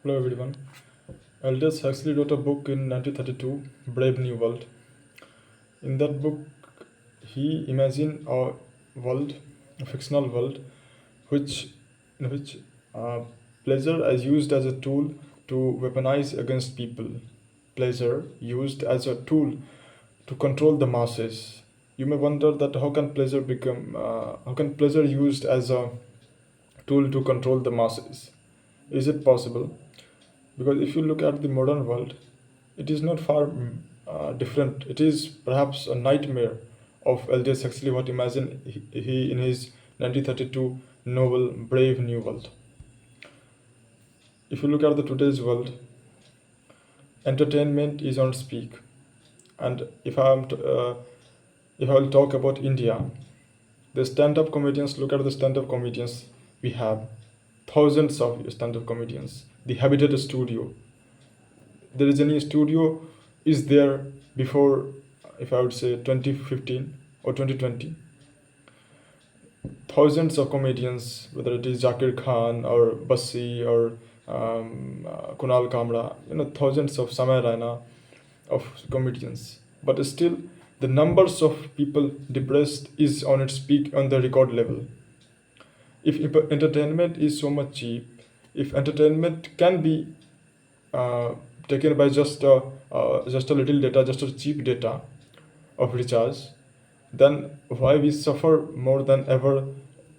Hello everyone. Aldous Huxley wrote a book in 1932, Brave New World. In that book, he imagined a world, a fictional world, which in which uh, pleasure is used as a tool to weaponize against people. Pleasure used as a tool to control the masses. You may wonder that how can pleasure used as a tool to control the masses? Is it possible? Because if you look at the modern world, it is not far different. It is perhaps a nightmare of Aldous Huxley what imagined he in his 1932 novel Brave New World. If you look at the today's world, entertainment is on speak. And if I will talk about India, the stand-up comedians, look at the stand-up comedians we have. Thousands of stand-up comedians. The Habitat Studio. There is any studio is there before, if I would say 2015 or 2020. Thousands of comedians, whether it is Zakir Khan or Bassi or Kunal Kamra, thousands of Samay Raina of comedians. But still, the numbers of people depressed is on its peak on the record level. If entertainment is so much cheap, if entertainment can be uh, taken by just a little data, just a cheap data of recharge, then why we suffer more than ever?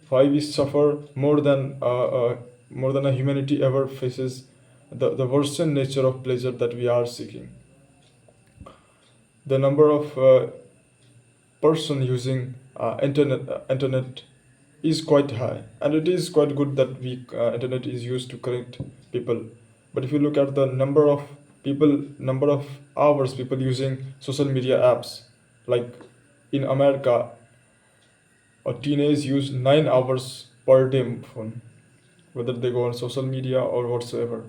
Why we suffer more than a humanity ever faces the worsened nature of pleasure that we are seeking. The number of person using internet is quite high, and it is quite good that we internet is used to connect people. But if you look at the number of hours people using social media apps, like in America, a teenage use 9 hours per day phone, whether they go on social media or whatsoever,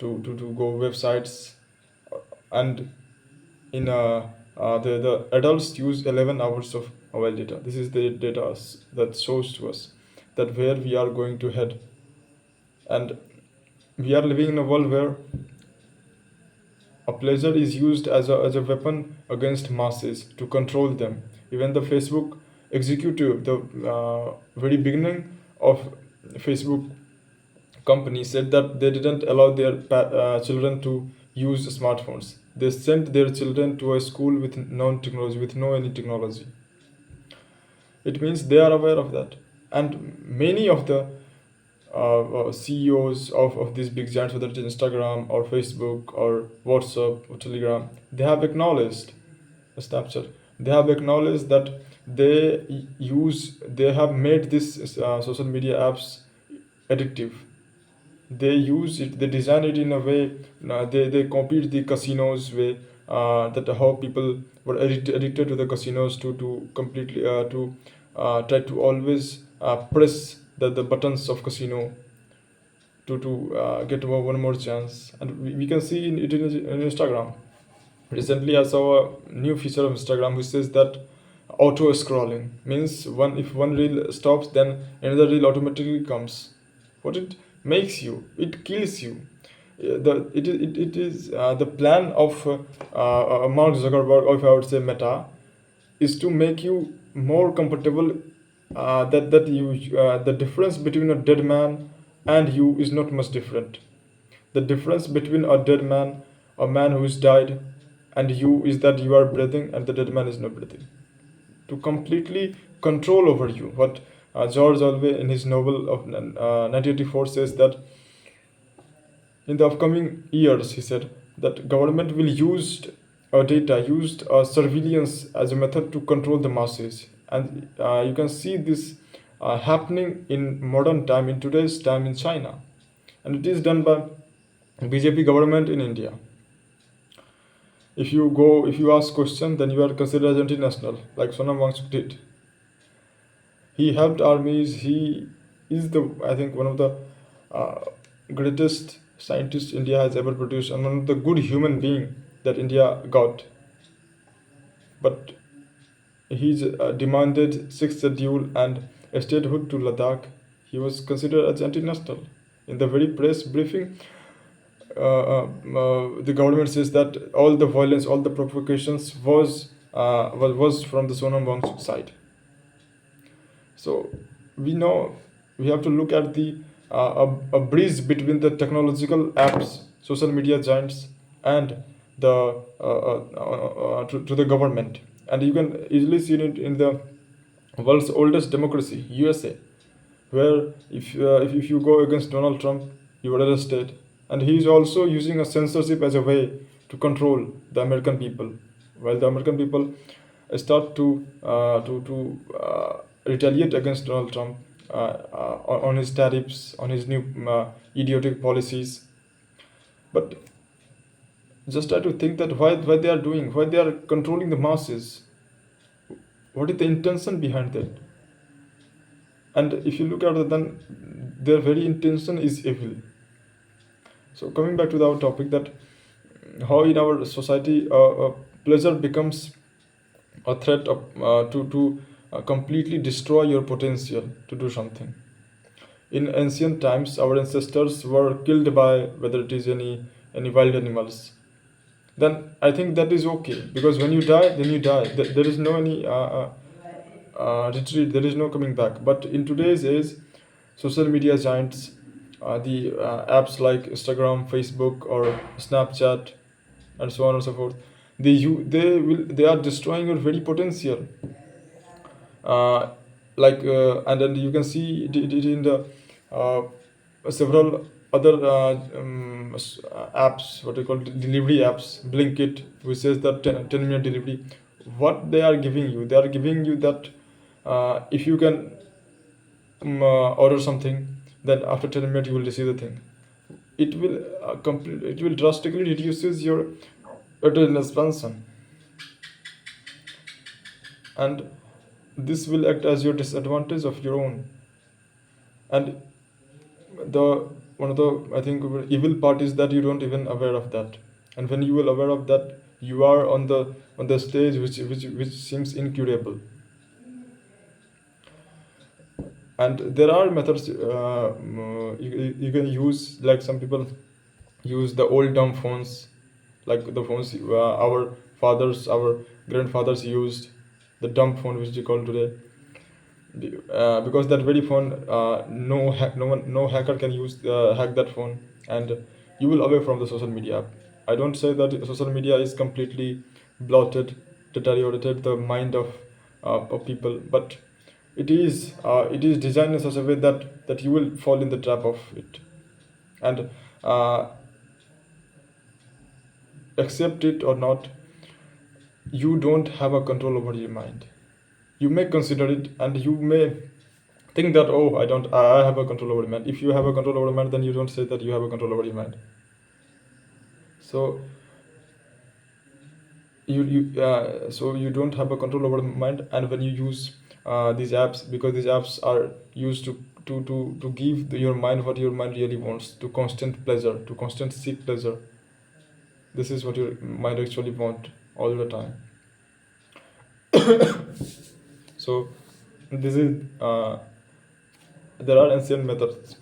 to go websites, and in the adults use 11 hours of mobile data. This is the data that shows to us that where we are going to head. And we are living in a world where a pleasure is used as a weapon against masses to control them. Even the Facebook executive, the very beginning of Facebook company, said that they didn't allow their children to use smartphones. They sent their children to a school with non-technology, with no any technology. It means they are aware of that. And many of the CEOs of these big giants, whether it's Instagram or Facebook or WhatsApp or Telegram, they have acknowledged Snapchat. They have acknowledged that they have made this social media apps addictive. They use it, they design it in a way, they copied the casinos way, that how people were addicted to the casinos to completely to try to always press the buttons of casino to get one more chance. And we can see it in Instagram. Recently I saw a new feature of Instagram which says that auto scrolling means if one reel stops, then another reel automatically comes. What it makes you, it kills you. It is the plan of Mark Zuckerberg, or if I would say Meta, is to make you more comfortable, that you the difference between a dead man and you is not much different. The difference between a dead man, a man who is died, and you is that you are breathing and the dead man is not breathing. To completely control over you. What George Orwell in his novel of 1984 says that in the upcoming years, he said that government will use used surveillance as a method to control the masses. And you can see this happening in modern time, in today's time in China. And it is done by BJP government in India. If you ask question, then you are considered as anti-national, like Sonam Wangchuk did. He helped armies. He is I think one of the uh, greatest scientists India has ever produced, and one of the good human being that India got. But he's demanded sixth schedule and a statehood to Ladakh. He was considered as anti-national. In the very press briefing, the government says that all the violence, all the provocations was from the Sonam Wangchuk side. So we know we have to look at the a bridge between the technological apps, social media giants, and the to the government, and you can easily see it in the world's oldest democracy, USA, where if you go against Donald Trump, you are arrested, and he is also using a censorship as a way to control the American people, while the American people start to retaliate against Donald Trump on his tariffs, on his new idiotic policies. But just try to think that why they are doing, why they are controlling the masses. What is the intention behind that? And if you look at it, then their very intention is evil. So coming back to our topic, that how in our society pleasure becomes a threat of, to completely destroy your potential to do something. In ancient times, our ancestors were killed by whether it is any wild animals. Then I think that is okay, because when you die, then you die. There is no any retreat. There is no coming back. But in today's age, social media giants, the apps like Instagram, Facebook, or Snapchat, and so on and so forth, they are destroying your very potential. uh, and then you can see it in the uh, several other apps, what we call delivery apps, Blinkit, which says that 10-minute delivery. What they are giving you, they are giving you that if you can order something, then after 10 minutes you will receive the thing. It will drastically reduces your attention span, and this will act as your disadvantage of your own. And the one of the, I think, evil part is that you don't even aware of that. And when you are aware of that, you are on the stage which seems incurable. And there are methods you can use, like some people use the old dumb phones, like the phones our fathers, our grandfathers used, the dumb phone which we call today. Because that very phone, no hacker can use hack that phone, and you will away from the social media. I don't say that social media is completely blotted, deteriorated the mind of people, but it is designed in such a way that you will fall in the trap of it, and uh, accept it or not, you don't have a control over your mind. You may consider it, and you may think that, oh, I have a control over your mind. If you have a control over your mind, then you don't say that you have a control over your mind. So you don't have a control over the mind. And when you use these apps, because these apps are used to give your mind what your mind really wants, to constant pleasure, to constant seek pleasure. This is what your mind actually want all the time. So this is there are ancient methods